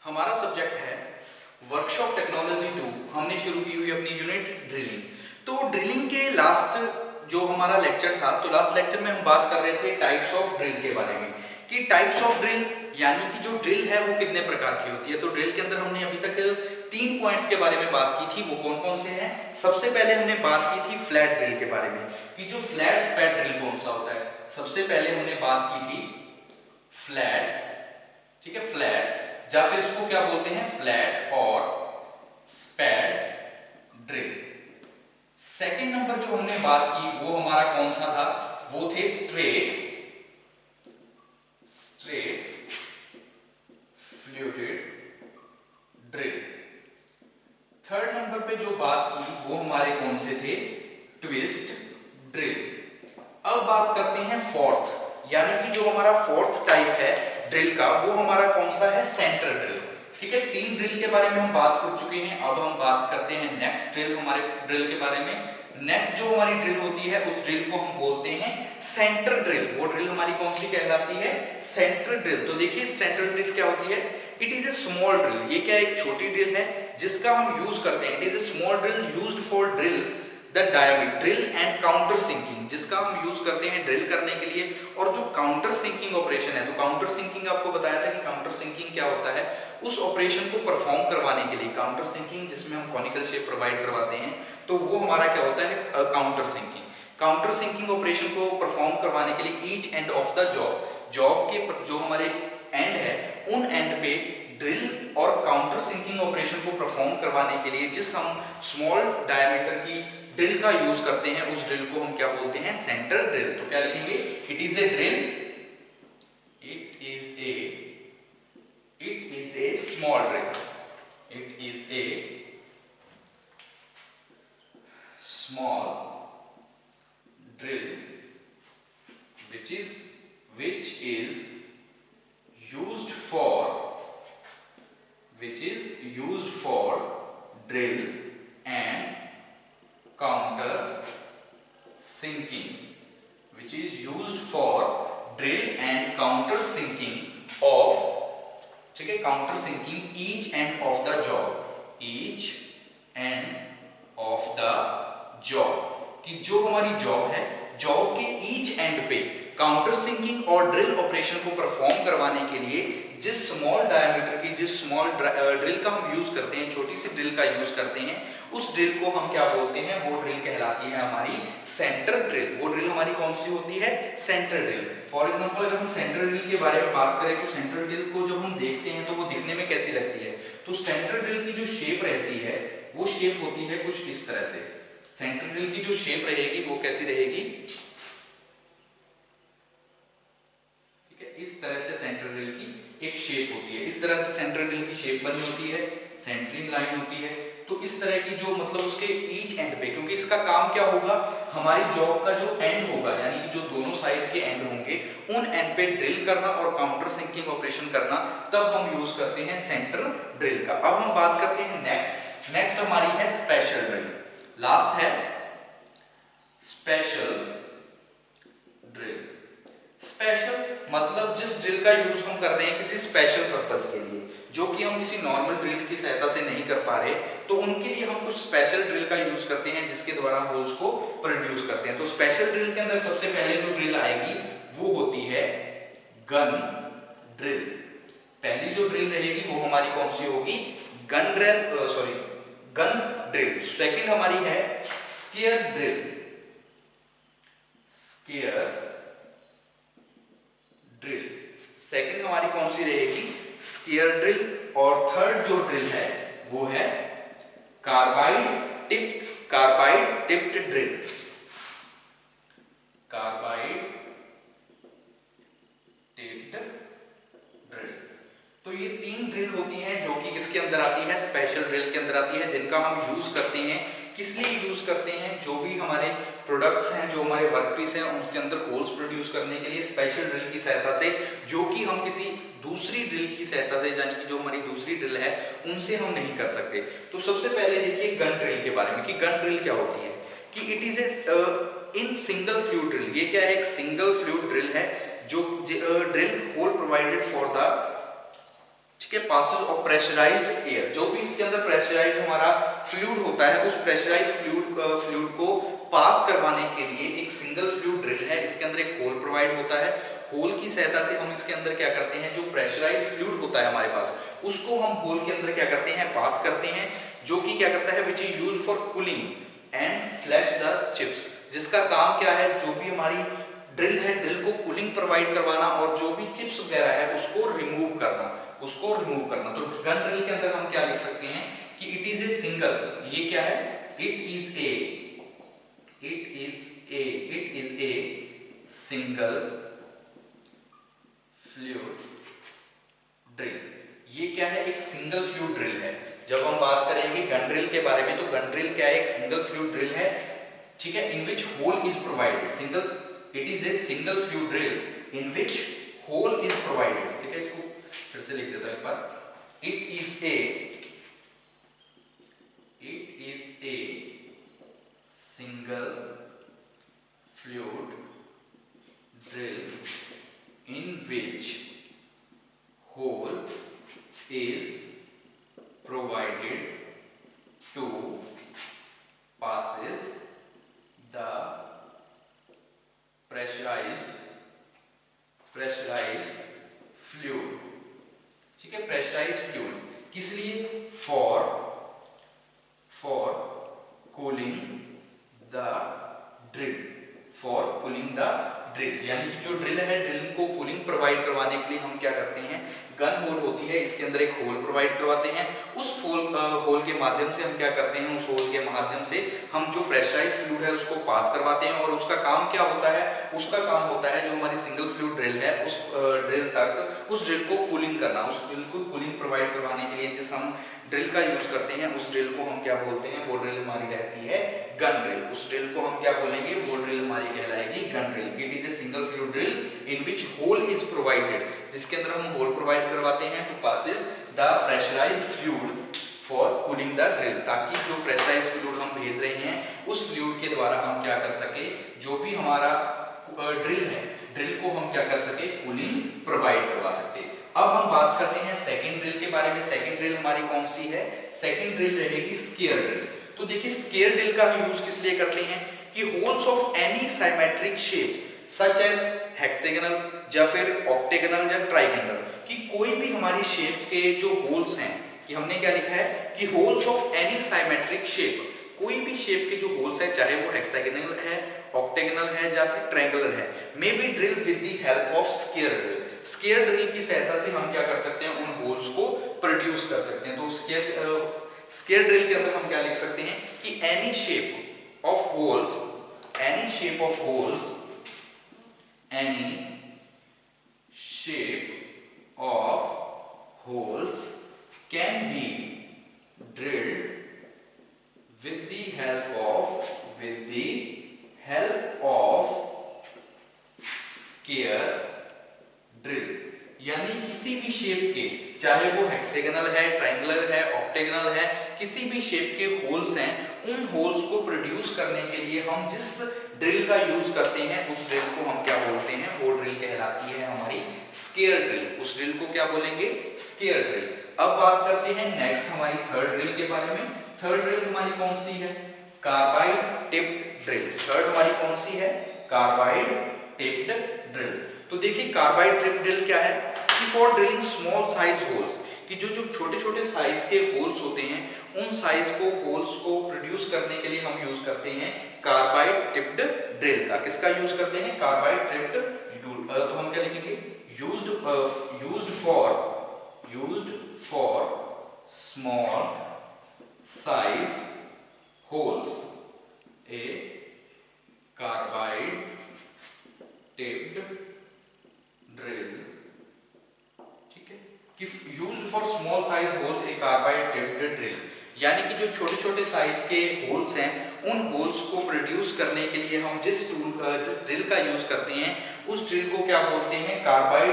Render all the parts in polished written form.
हमारा सब्जेक्ट है workshop technology 2। हमने शुरू की हुई अपनी यूनिट ड्रिलिंग। तो ड्रिलिंग के लास्ट जो हमारा लेक्चर था, तो लास्ट लेक्चर में हम बात कर रहे थे टाइप्स ऑफ ड्रिल के बारे में कि टाइप्स ऑफ ड्रिल यानी कि जो ड्रिल है वो कितने प्रकार की होती है। तो ड्रिल के अंदर हमने अभी तक 3 पॉइंट्स के बारे में बात की थी। वो कौन कौन से हैं? सबसे पहले हमने बात की थी फ्लैट ड्रिल के बारे में कि जो फ्लैट स्पैट ड्रिल कौन सा होता है। सबसे पहले हमने बात की थी फ्लैट, ठीक है, फ्लैट या फिर इसको क्या बोलते हैं, फ्लैट और स्पैड ड्रिल। सेकंड नंबर जो हमने बात की वो हमारा कौन सा था, वो थे straight fluted drill. Third number पे जो बात की वो हमारे कौन से थे, ट्विस्ट ड्रिल। अब बात करते हैं फोर्थ, यानी कि जो हमारा फोर्थ टाइप है ड्रिल का वो हमारा कौन सा है, सेंटर ड्रिल। ठीक है, 3 ड्रिल के बारे में हम बात कर चुके हैं। अब हम बात करते हैं नेक्स्ट ड्रिल, हमारे ड्रिल के बारे में। नेक्स्ट जो हमारी ड्रिल होती है उस ड्रिल को हम बोलते हैं सेंटर ड्रिल। वो ड्रिल हमारी कौन सी कहलाती है, सेंटर ड्रिल। तो देखिए सेंटर ड्रिल क्या होती है, it is a small drill. ये क्या एक छोटी ड्रिल है जिसका हम यूज करते हैं। It is a small drill used for drill the diameter drill and counter sinking, जिसका हम यूज करते हैं ड्रिल करने के लिए। और जो काउंटर सिंकिंग ऑपरेशन है, तो काउंटर सिंकिंग आपको बताया था कि काउंटर सिंकिंग क्या होता है, उस ऑपरेशन को परफॉर्म करवाने के लिए काउंटर सिंकिंग जिसमें हम कॉनिकल शेप प्रोवाइड करवाते हैं, तो वो हमारा क्या होता है, counter sinking. Counter sinking operation को परफॉर्म करवाने के लिए each end of the job के जो हमारे एंड है उन एंड पे ड्रिल और काउंटर सिंकिंग ऑपरेशन को परफॉर्म करवाने के लिए जिस हम स्मॉल डायमीटर की ड्रिल का यूज करते हैं उस ड्रिल को हम क्या बोलते हैं, सेंटर ड्रिल। तो क्या लिखेंगे, it is A drill, it is a small drill, it is a small drill which is used for drill and counter sinking, which is used for drill and counter sinking of, ठीक है, counter sinking each end of the job, each end of the job, कि जो हमारी job है, job के each end पे counter sinking और drill operation को परफॉर्म करवाने के लिए जिस स्मॉल डायमीटर की, जिस स्मॉल ड्रिल का हम यूज करते हैं, छोटी सी ड्रिल का यूज करते हैं, उस ड्रिल को हम क्या बोलते हैं, वो ड्रिल कहलाती है हमारी सेंटर ड्रिल। वो ड्रिल हमारी कौन सी होती है, सेंटर ड्रिल। फॉर एग्जांपल अगर हम सेंटर ड्रिल के बारे में बात करें तो सेंटर ड्रिल को जब हम देखते हैं तो वो दिखने में कैसी लगती है, तो सेंटर ड्रिल की जो शेप रहती है वो शेप होती है कुछ इस तरह से। सेंटर ड्रिल की जो शेप रहेगी वो कैसी रहेगी, ठीक है, इस तरह से सेंटर ड्रिल की एक शेप होती है। इस तरह से सेंटर ड्रिल की शेप बनी होती है, सेंटरिंग लाइन होती है। तो इस तरह की जो मतलब उसके ईच एंड पे, क्योंकि इसका काम क्या होगा, हमारी जॉब का जो एंड होगा यानी कि जो दोनों साइड के एंड होंगे उन एंड पे ड्रिल करना और काउंटर सिंकिंग ऑपरेशन करना, तब हम यूज करते हैं सेंटर ड्रिल का। अब हम बात करते हैं नेक्स्ट हमारी है स्पेशल ड्रिल। लास्ट है स्पेशल ड्रिल। स्पेशल मतलब जिस ड्रिल का यूज हम कर रहे हैं किसी स्पेशल पर्पस के लिए, जो कि हम किसी नॉर्मल ड्रिल की सहायता से नहीं कर पा रहे, तो उनके लिए हम कुछ स्पेशल ड्रिल का यूज करते हैं जिसके द्वारा हम होल्स को प्रोड्यूस करते हैं। तो स्पेशल ड्रिल के अंदर सबसे पहले जो ड्रिल आएगी वो होती है गन ड्रिल। पहली जो ड्रिल रहेगी वो हमारी कौन सी होगी, गन ड्रिल। सेकंड हमारी है स्केयर ड्रिल, सेकंड हमारी कौन सी रहेगी, स्केयर ड्रिल। और थर्ड जो ड्रिल है वो है carbide tipped drill, carbide tipped drill. तो ये 3 ड्रिल होती हैं जो कि किसके अंदर आती है, स्पेशल ड्रिल के अंदर आती है, जिनका हम यूज करते हैं। किस लिए यूज करते हैं, जो भी हमारे प्रोडक्ट्स हैं, जो हमारे वर्कपीस हैं, उनके अंदर होल्स प्रोड्यूस करने के लिए स्पेशल ड्रिल की सहायता से, जो कि हम किसी दूसरी ड्रिल की सहायता से, यानी कि जो हमारी दूसरी ड्रिल है उनसे हम नहीं कर सकते। तो सबसे पहले देखिए गन ड्रिल के बारे में कि गन ड्रिल क्या होती है, कि it is a in single fluid drill. ये क्या है, एक सिंगल फ्लूइड ड्रिल है जो drill hole provided for the, ठीक है, पासेज ऑफ प्रेशराइज्ड एयर, जो भी इसके अंदर प्रेशराइज्ड हमारा फ्लूइड होता है उस प्रेशराइज्ड फ्लूइड को पास करवाने के लिए एक सिंगल फ्लूइड ड्रिल है। इसके अंदर एक होल प्रोवाइड होता है, होल की सहायता से हम इसके अंदर क्या करते हैं, जो प्रेशराइज्ड फ्लूइड होता है हमारे पास उसको हम होल के अंदर क्या करते हैं, पास करते हैं, जो कि क्या करता है which is used for cooling and flash the chips, जिसका काम क्या है, जो भी हमारी ड्रिल है ड्रिल को कूलिंग प्रोवाइड करवाना और जो भी चिप्स वगैरह है उसको रिमूव करना, तो गन ड्रिल के अंदर हम क्या लिख सकते हैं कि इट इज ए सिंगल, ये क्या है, it is a single fluid drill. ये क्या है, एक सिंगल फ्लूइड ड्रिल है। जब हम बात करेंगे गन ड्रिल के बारे में तो गन ड्रिल क्या है, एक सिंगल फ्लूइड ड्रिल है, ठीक है, in which hole is provided, single, it is a single fluid drill in which hole is provided, ठीक है, इसको फिर से लिख देता हूं एक बार, it is a single fluid drill in which hole is provided to passes the pressurized fluid, ठीक है, प्रेशराइज्ड फ्लूइड किस लिए, फॉर कूलिंग द ड्रिल, यानी कि जो ड्रिल है ड्रिल को कूलिंग प्रोवाइड करवाने के लिए हम क्या करते हैं, गन होल होती है इसके अंदर एक होल प्रोवाइड करवाते हैं, उस होल के माध्यम से हम क्या करते हैं, उस होल के माध्यम से हम जो प्रेशराइज्ड फ्लूइड है उसको पास करवाते हैं और उसका काम क्या होता है, उसका काम होता है जो हमारी सिंगल फ्लूइड ड्रिल है उस ड्रिल को कूलिंग करना, उस ड्रिल को कूलिंग प्रोवाइड करवाने के लिए जिस हम ड्रिल का यूज करते हैं उस ड्रिल को हम क्या बोलते हैं, वो ड्रिल हमारी रहती है गन ड्रिल, उस ड्रिल को हम क्या बोलेंगे, वो ड्रिल हमारी कहलाएगी gun drill. It is a single fluid drill in which hole is provided, जिसके अंदर हम होल प्रोवाइड करवाते हैं to passes the pressurised fluid for cooling the drill, ताकि जो प्रेशराइज्ड फ्लूइड हम भेज रहे हैं उस फ्लूइड के द्वारा हम क्या कर सके, जो भी हमारा ड्रिल है ड्रिल को हम क्या कर सके, कूलिंग प्रोवाइड करवा सकते। अब हम बात करते हैं सेकंड ड्रिल के बारे में। सेकंड ड्रिल हमारी कौन सी है, सेकंड ड्रिल रहेगी स्केयर ड्रिल। तो देखिए स्केयर ड्रिल का हम यूज किस लिए करते हैं कि holes of any symmetric shape such as hexagonal या फिर ऑक्टेगोनल या ट्राइगोनल, कि कोई भी हमारी शेप के जो होल्स हैं, कि हमने क्या लिखा है कि holes of any symmetric shape, कोई भी शेप के जो होल्स है चाहे वो हेक्सागोनल है, ऑक्टेगोनल है या फिर ट्रायंगुलर है, may be drill with the help of square drill. Square drill की सहायता से हम क्या कर सकते हैं, उन होल्स को प्रोड्यूस कर सकते हैं। तो स्केयर ड्रिल के अंदर हम क्या लिख सकते हैं कि any shape of holes can be drilled with the help of square drill, यानी किसी भी शेप के, चाहे वो हेक्सागोनल है, ट्रायंगुलर है, ऑक्टेगोनल है, किसी भी शेप के होल्स हैं, उन होल्स को प्रोड्यूस करने के लिए हम जिस ड्रिल का यूज करते हैं उस ड्रिल को हम क्या बोलते हैं, वो ड्रिल कहलाती है हमारी स्केयर ड्रिल। उस ड्रिल को क्या बोलेंगे, स्केयर ड्रिल। अब बात करते हैं नेक्स्ट हमारी थर्ड ड्रिल के बारे में। थर्ड ड्रिल हमारी कौन सी है, कार्बाइड टिप्ड ड्रिल। थर्ड हमारी कौन सी है, कार्बाइड टिप्ड ड्रिल। तो देखिए कार्बाइड टिप्ड ड्रिल क्या है कि for drilling small size holes, कि जो छोटे छोटे साइज के होल्स होते हैं उन साइज को होल्स को प्रोड्यूस करने के लिए हम यूज करते हैं कार्बाइड टिप्ड ड्रिल का। किसका यूज करते हैं, कार्बाइड टिप्ड। तो हम क्या लिखेंगे, used for small size holes, A carbide tipped drill, ठीक है, कि used for small size holes A carbide tipped drill, यानी कि जो छोटे छोटे साइज के होल्स हैं उन होल्स को प्रोड्यूस करने के लिए हम जिस ड्रिल का यूज करते हैं उस ड्रिल को क्या बोलते हैं, कार्बाइड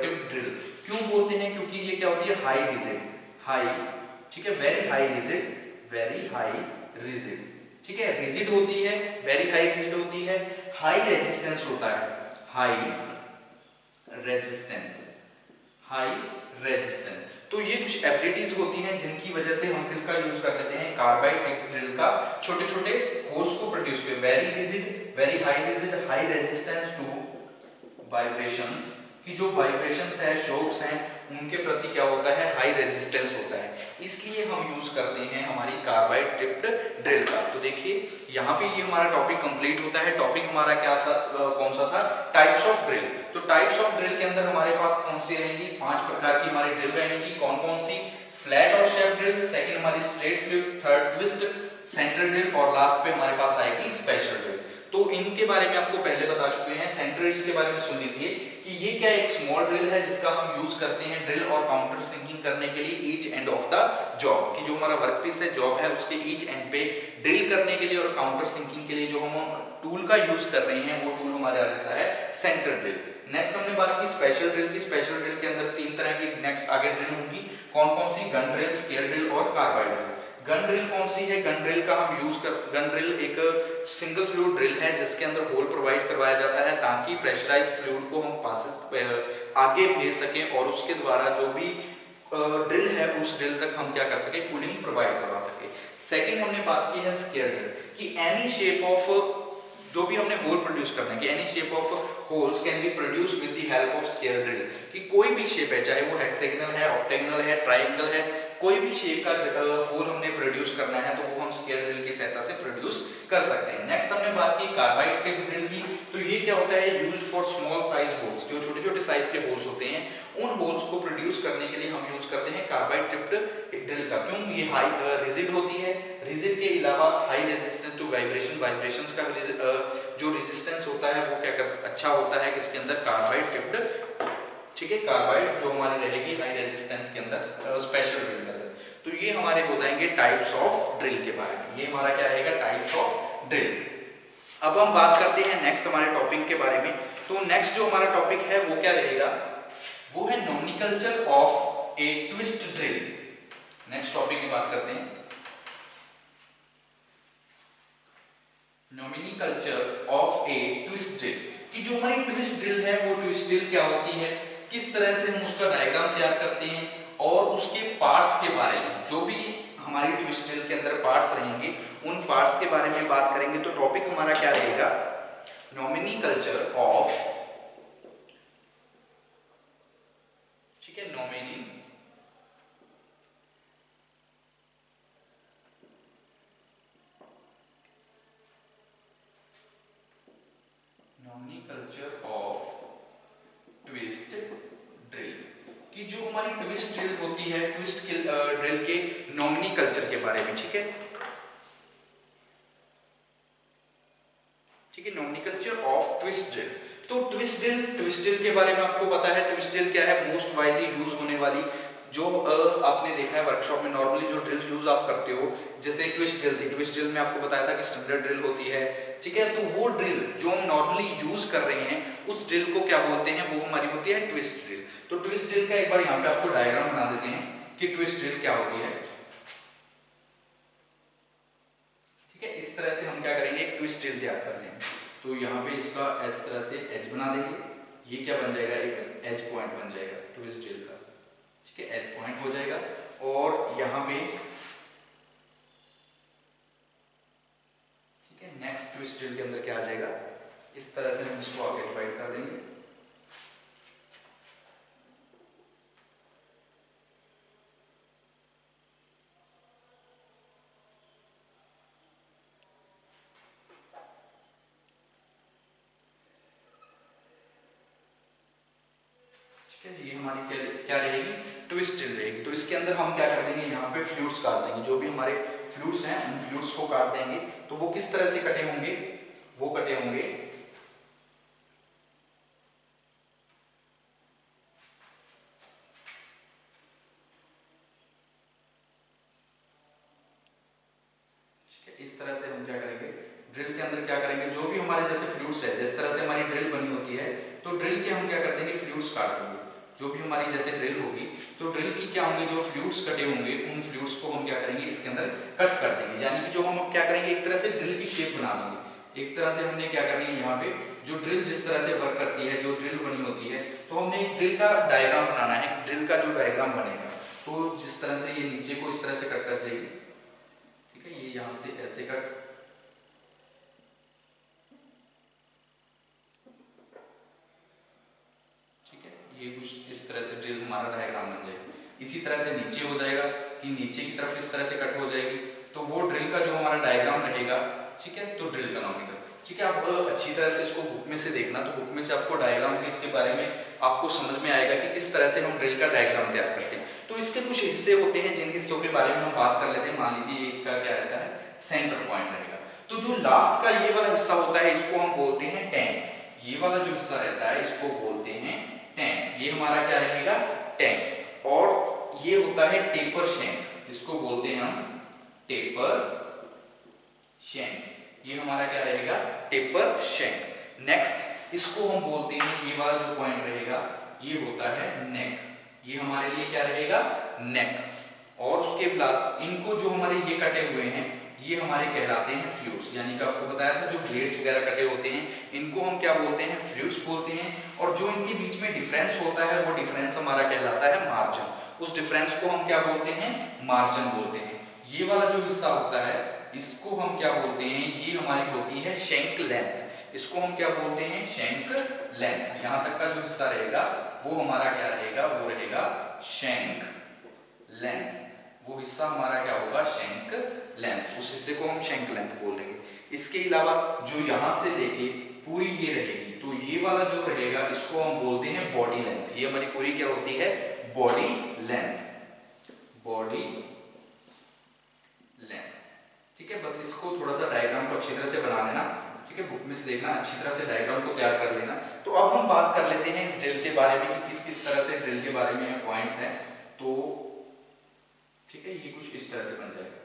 टिप्ड ड्रिल। क्यों बोलते हैं, क्योंकि ये क्या होती है, हाई रिजिड, ठीक है, वेरी हाई रिजिड, ठीक है, रिजिड होती है, वेरी हाई रिजिड होती है, हाई रेजिस्टेंस होता है, हाई हाई रेजिस्टेंस। तो ये कुछ एबिलिटीज होती हैं जिनकी वजह से हम किसका यूज कर देते हैं, कार्बाइड टिप ड्रिल का, छोटे छोटे होल्स को प्रोड्यूस कर, very rigid, very high rigid, high resistance to vibrations, कि जो वाइब्रेशंस है, शॉक्स हैं, उनके प्रति क्या होता है, हाई रेजिस्टेंस होता है, इसलिए हम यूज करते हैं हमारी कार्बाइड टिप्ड ड्रिल का। तो देखिए यहाँ पे ये हमारा टॉपिक कंप्लीट होता है। टॉपिक हमारा क्या कौन सा था, टाइप्स ऑफ ड्रिल। तो टाइप्स ऑफ ड्रिल के अंदर हमारे पास कौन सी रहेंगी, 5 प्रकार की हमारी ड्रिल रहेंगी। कौन कौन सी, फ्लैट और शेप ड्रिल, सेकंड हमारी straight fluid, third twist, centre drill और लास्ट पे हमारे पास आएगी स्पेशल ड्रिल। तो इनके बारे में आपको पहले बता चुके हैं। सेंटर ड्रिल के बारे में सुन लीजिए कि ये क्या एक स्मॉल ड्रिल है जिसका हम यूज करते हैं ड्रिल और काउंटर सिंकिंग करने के लिए each end of the job, कि जो हमारा वर्कपीस है, जॉब है, उसके ईच एंड पे ड्रिल करने के लिए और काउंटर सिंकिंग के लिए जो हम टूल का यूज कर रहे हैं वो टूल हमारा रहता है सेंटर ड्रिल। नेक्स्ट हमने बात की स्पेशल ड्रिल की। स्पेशल ड्रिल के अंदर 3 तरह की नेक्स्ट आगे ड्रिल होंगी। कौन कौन सी, गन ड्रिल, स्केल ड्रिल और कार्बाइड ड्रिल। गन ड्रिल कौन सी है, गन ड्रिल का हम यूज कर, गन ड्रिल एक सिंगल फ्लूइड ड्रिल है जिसके अंदर होल प्रोवाइड करवाया जाता है ताकि प्रेशराइज्ड फ्लूइड को हम पासेस आगे भेज सकें और उसके द्वारा जो भी ड्रिल है उस ड्रिल तक हम क्या कर सके, कूलिंग प्रोवाइड करवा सके। सेकंड हमने बात की है स्केल ड्रिल, कि एनी शेप ऑफ, जो भी हमने होल प्रोड्यूस करना है, कि any shape of holes can be produce with the help of scale drill, कि कोई भी शेप है, चाहे वो हेक्सागोनल है, ऑक्टेगोनल है, ट्रायंगल है, कोई भी शेप का होल हमने प्रोड्यूस करना है तो वो हम स्केल ड्रिल की सहायता से प्रोड्यूस कर सकते हैं। नेक्स्ट हमने बात की कार्बाइड टिप ड्रिल की। तो ये क्या होता है, used for small size holes, जो छोटे छोटे साइज के होल्स होते हैं उन होल्स को प्रोड्यूस करने के लिए हम यूज करते हैं कार्बाइड टिप्ड ड्रिल का। क्यों, ये हाई रिजिड होती है, रिजिड के अलावा high resistance to vibration, vibrations का जो रेजिस्टेंस होता है वो क्या अच्छा होता है किसके अंदर, कार्बाइड टिप्ड, ठीक है, कार्बाइड जो हमारी रहेगी हाई रेजिस्टेंस के अंदर, स्पेशल ड्रिल के अंदर। तो ये हमारे हो जाएंगे टाइप्स ऑफ ड्रिल के बारे में, ये हमारा क्या रहेगा, टाइप्स ऑफ ड्रिल। अब हम बात करते हैं नेक्स्ट हमारे टॉपिक के बारे में। तो नेक्स्ट जो हमारा टॉपिक है वो क्या रहेगा, वो है nomenclature of A twist drill. Next topic की बात करते हैं, nomenclature of A twist drill, कि जो हमारी ट्विस्ट ड्रिल है वो ट्विस्ट ड्रिल क्या होती है, किस तरह से हम उसका डायग्राम तैयार करते हैं और उसके पार्ट्स के बारे में, जो भी हमारी ट्विस्ट ड्रिल के अंदर पार्ट्स रहेंगे उन पार्ट्स के बारे में बात करेंगे। तो टॉपिक हमारा क्या रहेगा, नोमेनक्लेचर ऑफ, ठीक है, नोमेनक्लेचर ऑफ ट्विस्ट ड्रिल, कि जो हमारी ट्विस्ट ड्रिल होती है, ट्विस्ट ड्रिल के नोमेनक्लेचर के बारे में, ठीक है, ठीक है, नोमेनक्लेचर ऑफ ट्विस्ट ड्रिल। तो ट्विस्ट ड्रिल के बारे में आपको पता है, ट्विस्ट ड्रिल क्या है, मोस्ट वाइडली यूज होने वाली, जो आपने देखा है वर्कशॉप में नॉर्मली जो ड्रिल यूज आप करते हो, जैसे ट्विस्ट ड्रिल थी, ट्विस्ट ड्रिल में आपको बताया था कि स्टैंडर्ड ड्रिल होती है, ठीक है, तो वो ड्रिल जो हम नॉर्मली यूज कर रहे हैं उस ड्रिल को क्या बोलते हैं, वो हमारी होती है ट्विस्ट ड्रिल। तो ट्विस्ट ड्रिल का एक बार यहाँ पे आपको डायग्राम बना देते हैं कि ट्विस्ट ड्रिल क्या होती है, ठीक है, इस तरह से हम क्या करेंगे, एक ट्विस्ट ड्रिल तैयार कर लेंगे। तो यहाँ पे इसका इस तरह से एज बना देंगे, ये क्या बन जाएगा, एक एज पॉइंट बन जाएगा ट्विस्ट ड्रिल का, ठीक है, एज पॉइंट हो जाएगा। और यहाँ पे, ठीक है, नेक्स्ट ट्विस्ट ड्रिल के अंदर क्या आ जाएगा, इस तरह से हम इसको आगे डिवाइड कर देंगे, ये हमारी क्या रहेगी, ट्विस्ट ड्रिल रहेगी। तो इसके अंदर हम क्या कर देंगे, यहाँ पे फ्लूइड्स काट देंगे, जो भी हमारे फ्लूइड्स हैं उन फ्लूइड्स को काट देंगे। तो वो किस तरह से कटे होंगे, वो कटे होंगे इस तरह से। हम क्या करेंगे, ड्रिल के अंदर क्या करेंगे, जो भी हमारे जैसे फ्लूइड्स है, जिस तरह से हमारी ड्रिल बनी होती है, तो ड्रिल के हम क्या कर देंगे, फ्लूइड्स काट देंगे, जो भी हमारी जैसे ड्रिल होगी तो ड्रिल की क्या होंगे, जो फ्लूइड्स कटे होंगे उन फ्लूइड्स को हम क्या करेंगे, इसके अंदर कट कर देंगे। यानी कि जो हम क्या करेंगे, एक तरह से ड्रिल की शेप बना देंगे, एक तरह से हमने क्या करनी है, यहाँ पे जो ड्रिल जिस तरह से वर्क करती है, जो ड्रिल बनी होती है, तो हमने एक ड्रिल का डायग्राम बनाना है। ड्रिल का जो डायग्राम बनेगा, तो जिस तरह से ये नीचे को इस तरह से कट कर जाएगी, ठीक है, ये यहां से ऐसे कट, ठीक है, ये कुछ इस तरह से ड्रिल हमारा डायग्राम बन जाएगा। इसी तरह से नीचे हो जाएगा कि नीचे की तरफ इस तरह से कट हो जाएगी, तो वो ड्रिल का जो हमारा डायग्राम रहेगा, ठीक है, तो ड्रिल का नॉमिकल, ठीक है। आप अच्छी तरह से इसको बुक में से देखना, तो बुक में से आपको डायग्राम के इसके बारे में आपको समझ में आएगा कि किस तरह से हम ड्रिल का डायग्राम तैयार करते हैं। तो इसके कुछ हिस्से होते हैं, जिन हिस्सों के बारे में हम बात कर लेते हैं। मान लीजिए इसका क्या रहता है, सेंटर पॉइंट रहेगा। तो जो लास्ट का ये वाला हिस्सा होता है, इसको हम बोलते हैं टैंक। ये वाला जो हिस्सा रहता है, इसको बोलते हैं टैंक। ये हमारा क्या रहेगा, टैंक। और ये होता है टेपर शैंक, इसको बोलते हैं हम टेपर शैंक। ये हमारा क्या रहेगा, टेपर शैंक। नेक्स्ट इसको हम बोलते हैं, ये वाला जो पॉइंट रहेगा, ये होता है नेक। ये हमारे लिए क्या रहेगा, नेक। और उसके बाद इनको जो हमारे ये कटे हुए हैं, ये हमारे कहलाते हैं फ्लूइड्स। यानी कि आपको बताया था जो ब्लेड्स वगैरह कटे होते हैं, इनको हम क्या बोलते हैं, फ्लूइड्स बोलते हैं। और जो इनके बीच में डिफरेंस होता है, वो डिफरेंस हमारा कहलाता है मार्जिन। उस डिफरेंस को हम क्या बोलते हैं, मार्जिन बोलते हैं। ये वाला जो हिस्सा होता है, इसको हम क्या बोलते हैं, ये हमारी होती है शैंक लेंथ। इसको हम क्या बोलते हैं, शैंक लेंथ। यहां तक का जो हिस्सा रहेगा, वो हमारा क्या रहेगा, वो रहेगा शैंक लेंथ। वो हिस्सा हमारा क्या होगा, शैंक लेंथ। उस हिस्से को हम शैंक लेंथ बोल देंगे। इसके अलावा जो यहां से लेके पूरी ये रहेगी, तो ये वाला जो रहेगा, इसको हम बोलते हैं बॉडी लेंथ। ये हमारी पूरी क्या होती है, बॉडी लेंथ। बॉडी लेंथ, ठीक है। बस इसको थोड़ा सा डायग्राम को अच्छी तरह से बना लेना, ठीक है, बुक में से देखना, अच्छी तरह से डायग्राम को तैयार कर लेना। तो अब हम बात कर लेते हैं इस ड्रिल के बारे में कि किस किस तरह से ड्रिल के बारे में पॉइंट्स हैं। तो ठीक है, ये कुछ इस तरह से बन जाएगा,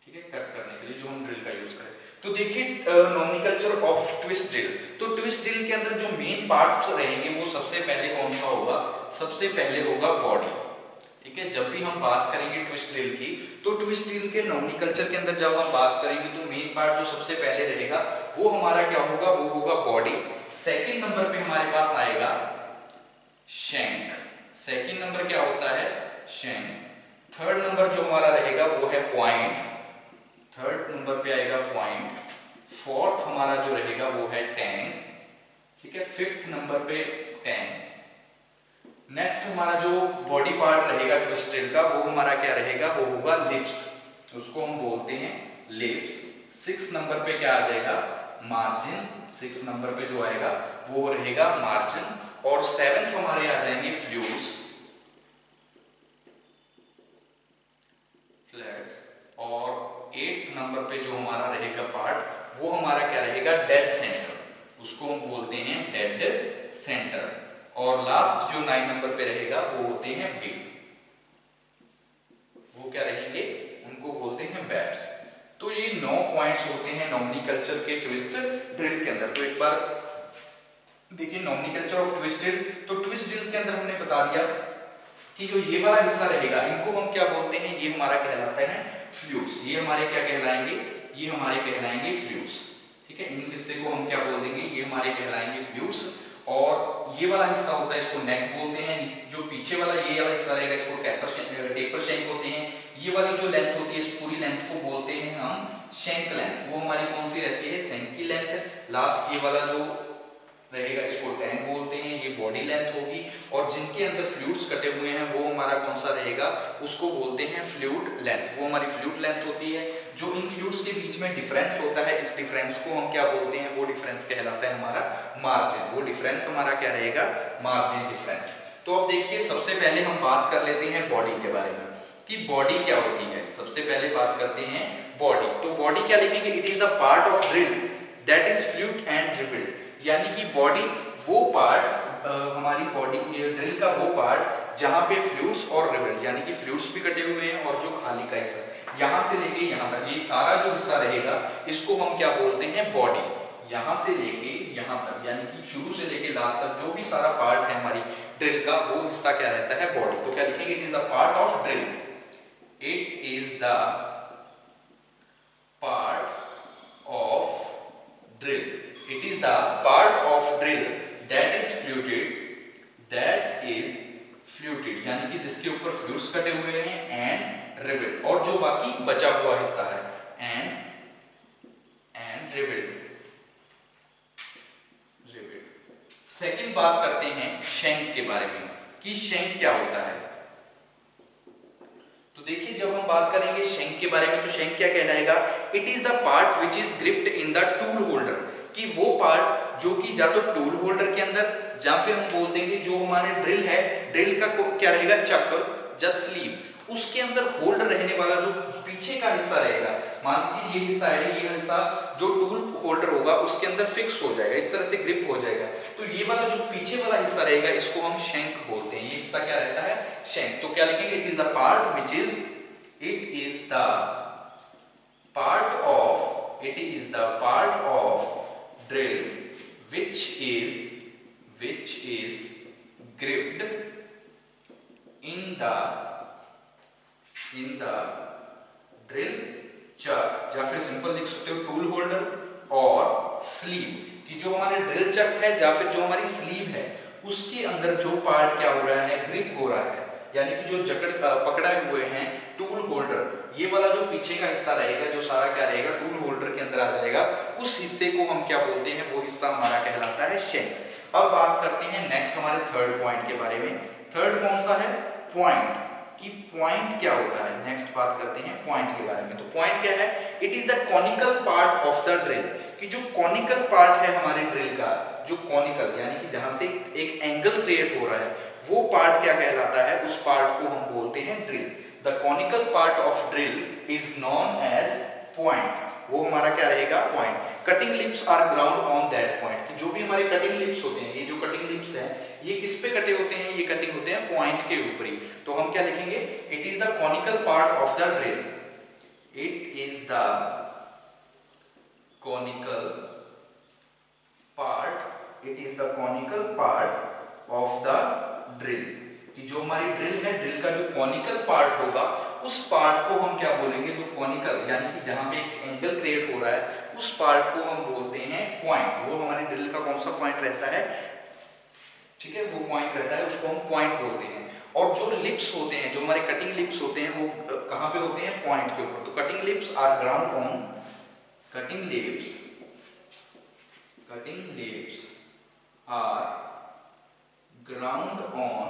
ठीक है, कट करने के लिए जो हम ड्रिल का यूज करें। तो देखिए नॉमेनक्लेचर ऑफ ट्विस्ट ड्रिल। तो ट्विस्ट ड्रिल के अंदर जो मेन पार्ट्स रहेंगे, वो सबसे पहले कौन सा होगा, सबसे पहले होगा बॉडी, ठीक है। जब भी हम बात करेंगे ट्विस्ट ड्रिल की, तो ट्विस्ट ड्रिल के नॉमेनक्लेचर के अंदर जब हम बात करेंगे, तो मेन पार्ट जो सबसे पहले रहेगा, वो हमारा क्या होगा, वो होगा बॉडी। सेकंड नंबर पे हमारे पास आएगा शैंक। सेकंड नंबर क्या होता है, शैंक। थर्ड नंबर जो हमारा रहेगा, वो है पॉइंट। थर्ड नंबर पे आएगा पॉइंट। फोर्थ हमारा जो रहेगा, वो है टैंक, ठीक है। फिफ्थ नंबर पे टैंक। नेक्स्ट हमारा जो बॉडी पार्ट रहेगा ट्विस्ट ड्रिल का, वो हमारा क्या रहेगा, वो होगा लिप्स। उसको हम बोलते हैं लिप्स। 6 नंबर पे क्या आ जाएगा, मार्जिन। 6 नंबर पे जो आएगा, वो रहेगा मार्जिन। और 7th हमारे आ जाएंगे फ्लूइड्स, फ्लैट्स। और 8th नंबर पे जो हमारा रहेगा पार्ट, वो हमारा क्या रहेगा, डेड सेंटर। उसको हम बोलते हैं डेड सेंटर। और लास्ट जो 9 नंबर पे रहेगा, वो होते हैं बेल्स। वो क्या रहेंगे, उनको बोलते हैं बैट्स। तो ये 9 पॉइंट्स होते हैं नॉमेनक्लेचर के ट्विस्ट ड्रिल के अंदर। तो एक बार देखिए नॉमेनक्लेचर ऑफ ट्विस्ट ड्रिल। तो ट्विस्ट ड्रिल के अंदर हमने बता दिया कि जो ये वाला हिस्सा रहेगा, इनको हम क्या बोलते हैं, ये हमारा कहलाता है फ्लूइड्स। ये हमारे क्या कहलाएंगे, ये हमारे कहलाएंगे फ्लूइड्स, ठीक है। इन हिस्से को हम क्या बोल देंगे, ये हमारे कहलाएंगे फ्लूइड्स। और ये वाला हिस्सा होता है, इसको नेक बोलते हैं। जो पीछे वाला ये वाला हिस्सा रहेगा, इसको टेपर शैंक होते हैं। ये वाली जो लेंथ होती है, इस पूरी लेंथ को बोलते हैं हम शैंक लेंथ। वो हमारी कौन सी रहती है, शैंक की लेंथ। लास्ट ये वाला जो रहेगा, इसको टैंक बोलते हैं, ये बॉडी लेंथ होगी। और जिनके अंदर फ्लूइड्स कटे हुए हैं, वो हमारा कौन सा रहेगा, उसको बोलते हैं फ्लूइड लेंथ। वो हमारी फ्लूइड लेंथ होती है। जो इन फ्लूइड्स के बीच में डिफरेंस होता है, इस डिफरेंस को हम क्या बोलते हैं, वो डिफरेंस कहलाता है हमारा मार्जिन। वो डिफरेंस हमारा क्या रहेगा, मार्जिन डिफरेंस। तो अब देखिए, सबसे पहले हम बात कर लेते हैं बॉडी के बारे में कि बॉडी क्या होती है। सबसे पहले बात करते हैं बॉडी। तो बॉडी क्या लिखेंगे, it is the part of drill that is fluid and revelled. यानी कि बॉडी वो पार्ट, हमारी बॉडी ड्रिल का वो पार्ट जहां पे फ्लूइड्स और रिवेल्ड, यानी कि फ्लूइड्स भी कटे हुए हैं और जो खाली का हिस्सा, यहां से लेके यहां तक, ये सारा जो हिस्सा रहेगा, इसको हम क्या बोलते हैं, बॉडी। यहां से लेके यहां तक, यानी कि शुरू से लेके लास्ट तक जो भी सारा पार्ट है हमारी ड्रिल का, वो हिस्सा क्या रहता है, बॉडी। तो क्या लिखेंगे, it is the part of drill. It is the part of drill. It is is the part of drill that is fluted यानी कि जिसके ऊपर फ्लूइड्स कटे हुए हैं, एंड रिवेट, और जो बाकी बचा हुआ हिस्सा है, एंड रिवेट। सेकंड बात करते हैं शैंक के बारे में कि शैंक क्या होता है। तो देखिए, जब हम बात करेंगे शैंक के बारे में तो शैंक क्या कहलाएगा? It is the part which is gripped in the tool holder, कि वो पार्ट जो कि या तो टूल होल्डर के अंदर, या फिर हम बोल देंगे जो हमारे ड्रिल है, ड्रिल का क्या रहेगा, चक या स्लीव, उसके अंदर होल्ड रहने वाला जो पीछे का हिस्सा रहेगा, मान लीजिए ये हिस्सा है, ये हिस्सा जो टूल होल्डर होगा उसके अंदर फिक्स हो जाएगा, इस तरह से ग्रिप हो जाएगा। तो ये वाला जो पीछे वाला हिस्सा रहेगा इसको हम शैंक बोलते हैं। ये हिस्सा क्या रहता है? शैंक। तो क्या लिखेंगे? It is the part which is part of drill which is gripped in the drill chuck, या फिर सिंपल लिख सकते हो टूल होल्डर और स्लीव, कि जो हमारे ड्रिल चक है या फिर जो हमारी स्लीव है उसके अंदर जो पार्ट क्या हो रहा है, ग्रिप हो रहा है, यानी कि जो जकड़ पकड़े हुए हैं टूल होल्डर, ये वाला जो पीछे का हिस्सा रहेगा जो सारा क्या रहेगा, टूल होल्डर के अंदर आ जाएगा, उस हिस्से को हम क्या बोलते हैं, वो हिस्सा हमारा कहलाता है शैंक। अब बात करते हैं नेक्स्ट हमारे थर्ड पॉइंट के बारे में। थर्ड कौन सा है? पॉइंट, कि पॉइंट क्या होता है। नेक्स्ट बात करते हैं पॉइंट के बारे में। तो पॉइंट क्या है? It is the conical part of the drill, कि जो कॉनिकल पार्ट है हमारे ड्रिल का, जो कॉनिकल यानी कि जहां से एक एंगल क्रिएट हो रहा है, वो पार्ट क्या कहलाता है, उस पार्ट को हम बोलते हैं drill. The conical part of drill is known as point, वो हमारा क्या रहेगा, point. Cutting lips are ground on that point, कि जो भी हमारे कटिंग लिप्स होते हैं, ये जो कटिंग लिप्स हैं ये किस पे कटे होते हैं, ये कटिंग होते हैं पॉइंट के ऊपर ही। तो हम क्या लिखेंगे? It is the conical part of the drill, it is the conical part of the drill, कि जो हमारी ड्रिल है, ड्रिल का जो कॉनिकल पार्ट होगा उस पार्ट को हम क्या बोलेंगे, जो कॉनिकल यानी कि जहां पे एक एंगल क्रिएट हो रहा है उस पार्ट को हम बोलते हैं पॉइंट। वो हमारी ड्रिल का कौन सा पॉइंट रहता है, ठीक है, वो पॉइंट रहता है, उसको हम पॉइंट बोलते हैं। और जो लिप्स होते हैं, जो हमारे कटिंग लिप्स होते हैं, वो कहां पे होते हैं, पॉइंट के ऊपर। तो cutting lips are ground on, cutting lips are ground on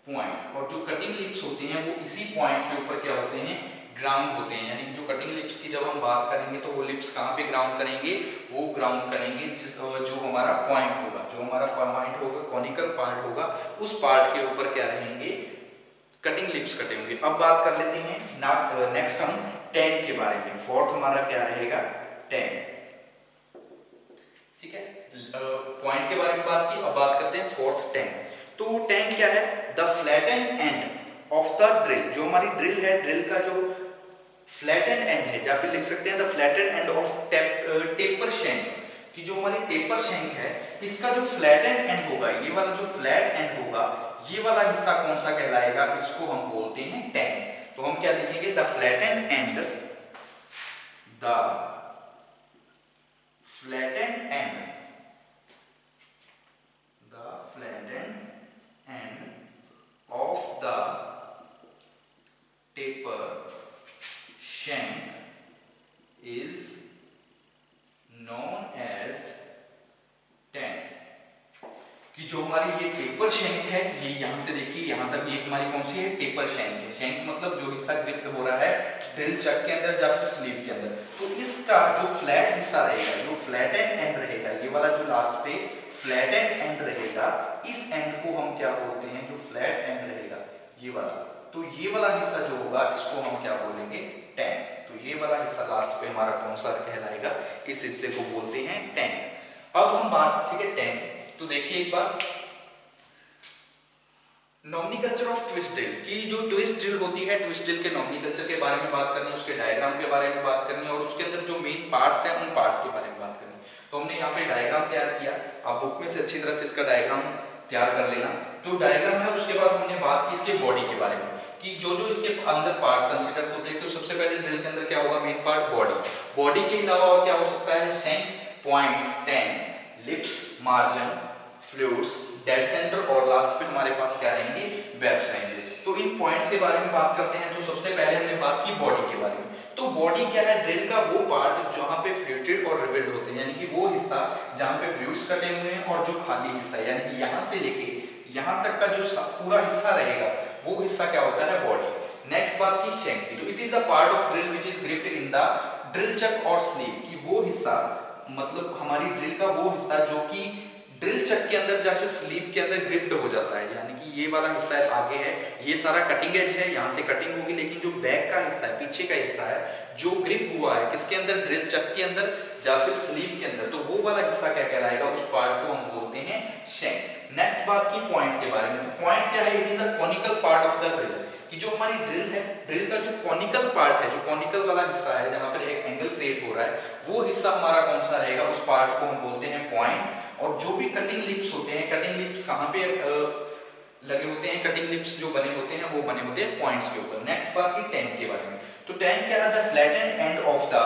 point, और जो कटिंग लिप्स होते हैं वो इसी पॉइंट के ऊपर क्या होते हैं, ग्राउंड होते हैं। यानी जो कटिंग लिप्स की जब हम बात करेंगे तो वो लिप्स कहाँ पे ग्राउंड करेंगे, वो ग्राउंड करेंगे जो हमारा पॉइंट होगा, जो हमारा पॉइंट होगा, कॉनिकल पार्ट होगा, उस पार्ट के ऊपर क्या रहेंगे, कटिंग लिप्स कटे होंगे। अब बात कर लेते हैं नेक्स्ट हम टैंक के बारे में। फोर्थ हमारा क्या रहेगा, टैंक, ठीक है। पॉइंट के बारे में बात की, अब बात करते हैं फोर्थ टैंक। तो टैंक क्या है? The flattened and of the drill, जो हमारी ड्रिल है, ड्रिल का जो फ्लैटेंड एंड है, या फिर लिख सकते हैं the flattened end of taper shank, कि जो हमारी टेपर शैंक है इसका जो फ्लैटेंड एंड होगा, ये वाला जो फ्लैट एंड होगा, ये वाला हिस्सा कौन सा कहलाएगा, इसको हम बोलते हैं टैंक। तो हम क्या लिखेंगे, the flattened and, the flattened and, of the taper shank is known as tank, कि जो हमारी ये टेपर शैंक है, ये यहां से देखिए यहां तक, ये हमारी कौन सी है, टेपर शैंक है। शैंक मतलब जो हिस्सा ग्रिप्ड हो रहा है ड्रिल चक के अंदर या फिर स्लीव के अंदर। तो इसका जो फ्लैट हिस्सा रहेगा, जो फ्लैटेंड एंड रहेगा, ये वाला जो लास्ट पे फ्लैटेंड एंड रहेगा, इस एंड को हम क्या बोलते हैं, जो फ्लैट एंड रहेगा ये वाला, तो ये वाला हिस्सा जो होगा इसको हम क्या बोलेंगे, टैंक। तो ये वाला हिस्सा लास्ट पे हमारा कौन सा कहलाएगा, इस हिस्से को बोलते हैं टैंक। अब हम बात, ठीक है, टैंक। तो देखिए एक बार, नॉमिनकल्चर ऑफ ट्विस्ट ड्रिल, की जो ट्विस्ट ड्रिल होती है, ट्विस्ट ड्रिल के नॉमिनकल्चर के बारे में बात करनी है, उसके डायग्राम के बारे में बात करनी है, और उसके अंदर जो मेन पार्ट्स हैं उन पार्ट्स के बारे में बात करनी है। तो हमने यहाँ पे डायग्राम तैयार किया, आप बुक में से अच्छी तरह से इसका डायग्राम तैयार कर लेना। तो डायग्राम है, उसके बाद हमने बात की इसके बॉडी के बारे में, कि जो जो इसके अंदर पार्ट्स कंसीडर होते हैं। तो सबसे पहले ड्रिल के अंदर क्या होगा, मेन पार्ट बॉडी, बॉडी के अलावा और क्या हो सकता है, shank, point, tank, lips, margin, fluids, dead centre और लास्ट पे हमारे पास क्या रहेंगे, वेब्स रहेंगे। तो इन पॉइंट्स के बारे में बात करते हैं। तो सबसे पहले हमने बात की बॉडी के बारे में। तो बॉडी क्या है, ड्रिल का वो पार्ट जहां पे फ्लूइड और रिवेल्ड होते हैं, यानी कि वो हिस्सा जहां पे फ्लूइड्स कटे हुए हैं और जो खाली हिस्सा है, यानी कि यहां से लेके यहां तक का जो पूरा हिस्सा रहेगा वो हिस्सा क्या होता है, बॉडी। नेक्स्ट बात की शैंक की। तो it is the part of drill which is gripped in the drill chuck और स्लीव, कि वो हिस्सा मतलब हमारी ड्रिल का वो हिस्सा जो कि ड्रिल चक के अंदर या फिर स्लीव के अंदर ग्रिप्ड हो जाता है, यानी कि ये वाला हिस्सा है आगे है, ये सारा कटिंग एज है, यहाँ से कटिंग होगी, लेकिन जो बैक का हिस्सा है, पीछे का हिस्सा है, जो ग्रिप हुआ है किसके अंदर, ड्रिल चक के अंदर या फिर स्लीव के अंदर, तो वो वाला हिस्सा क्या कहलाएगा, उस पार्ट को हम बोलते हैं शैंक। नेक्स्ट बात की पॉइंट के बारे में। तो पॉइंट क्या है, it is a conical part of the drill, कि जो हमारी ड्रिल है, ड्रिल का जो कॉनिकल पार्ट है, जो कॉनिकल वाला हिस्सा है जहां पर एक एंगल क्रिएट हो रहा है, वो हिस्सा हमारा कौन सा रहेगा, उस पार्ट को हम बोलते हैं पॉइंट। और जो भी कटिंग लिप्स होते हैं, कटिंग लिप्स कहां पे लगे होते हैं, कटिंग लिप्स जो बने होते हैं वो बने होते हैं पॉइंट्स के ऊपर। नेक्स्ट बात की टैंक के बारे में। तो टैंक क्या है, the flattened and of the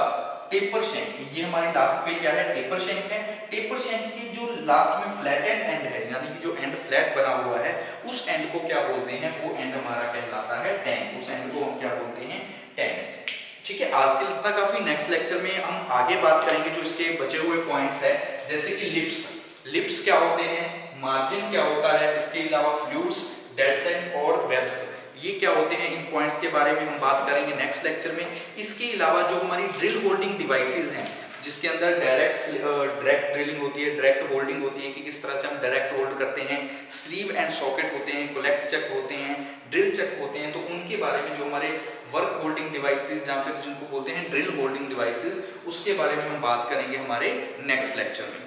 taper shank, ये हमारी लास्ट पे क्या है, टेपर शैंक है। टेपर शैंक की जो लास्ट में फ्लैटेंड एंड है, यानी कि जो एंड फ्लैट बना हुआ है, उस एंड को क्या बोलते हैं, वो एंड हमारा कहलाता है टैंक, उस एंड को हम क्या बोलते हैं, टैंक। ठीक है, आज के लिए इतना काफी। नेक्स्ट लेक्चर में हम आगे बात करेंगे जो इसके बचे हुए पॉइंट्स है, जैसे कि लिप्स, लिप्स क्या होते हैं, मार्जिन क्या होता है, इसके अलावा फ्लूइड्स, डेड सेंट और वेब्स, ये क्या होते हैं, इन पॉइंट्स के बारे में हम बात करेंगे नेक्स्ट लेक्चर में। इसके अलावा जो हमारी ड्रिल होल्डिंग डिवाइसेस हैं, जिसके अंदर डायरेक्ट ड्रिलिंग होती है, डायरेक्ट होल्डिंग होती है, कि किस तरह से हम डायरेक्ट होल्ड करते हैं, स्लीव एंड सॉकेट होते हैं, कोलेक्ट चक होते हैं, ड्रिल चक होते हैं, तो उनके बारे में जो हमारे वर्क होल्डिंग डिवाइसेस या फिर जिनको बोलते हैं ड्रिल होल्डिंग डिवाइसेस, उसके बारे में हम बात करेंगे हमारे नेक्स्ट लेक्चर में।